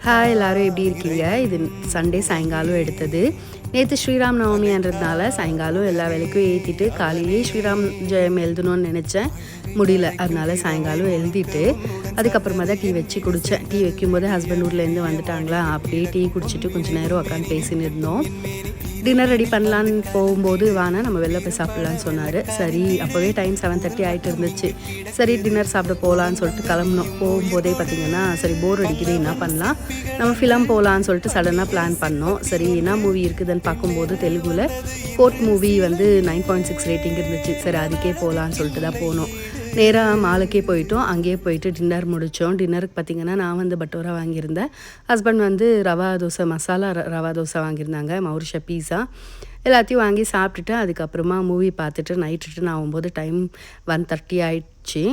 Hi எல்லோரும் எப்படி இருக்கீங்க? இது சண்டே சாயங்காலம் எடுத்தது. நேற்று ஸ்ரீராம் நவமின்றதுனால சாயங்காலம் எல்லா வேலைக்கும் ஏற்றிட்டு காலையிலேயே ஸ்ரீராம் ஜெயம் எழுதணும்னு நினச்சேன், முடியல. அதனால சாயங்காலம் எழுதிட்டு அதுக்கப்புறமா தான் டீ வச்சு குடித்தேன். டீ வைக்கும்போது ஹஸ்பண்ட் ஊர்லேருந்து வந்துட்டாங்களா, அப்படியே டீ குடிச்சிட்டு கொஞ்சம் நேரம் உட்காந்து பேசின்னு இருந்தோம். டின்னர் ரெடி பண்ணலான்னு போகும்போது வானா நம்ம வெளில போய் சாப்பிட்லான்னு சொன்னார். சரி, அப்போவே டைம் 7:30 ஆகிட்டு இருந்துச்சு. சரி டின்னர் சாப்பிட போகலான்னு சொல்லிட்டு கிளம்புனோம். போகும்போதே பார்த்திங்கன்னா சரி போர் அடிக்குது, என்ன பண்ணலாம், நம்ம ஃபிலம் போகலான்னு சொல்லிட்டு சடனாக பிளான் பண்ணோம். சரி என்ன மூவி இருக்குதுன்னு பார்க்கும்போது தெலுங்குல கோர்ட் மூவி வந்து 9.6 ரேட்டிங் இருந்துச்சு. சரி அதுக்கே போகலான்னு சொல்லிட்டு தான் போனோம். நேராக மாலுக்கே போயிட்டோம். அங்கேயே போயிட்டு டின்னர் முடித்தோம். டின்னருக்கு பார்த்திங்கன்னா நான் வந்து பட்டோரா வாங்கியிருந்தேன். ஹஸ்பண்ட் வந்து ரவா தோசை, மசாலா ரவா தோசை வாங்கியிருந்தாங்க. மௌரிஷா பீஸா எல்லாத்தையும் வாங்கி சாப்பிட்டுட்டு அதுக்கப்புறமா மூவி பார்த்துட்டு நைட் ரிட்டன் ஆகும்போது டைம் 1:30 ஆயிடுச்சு.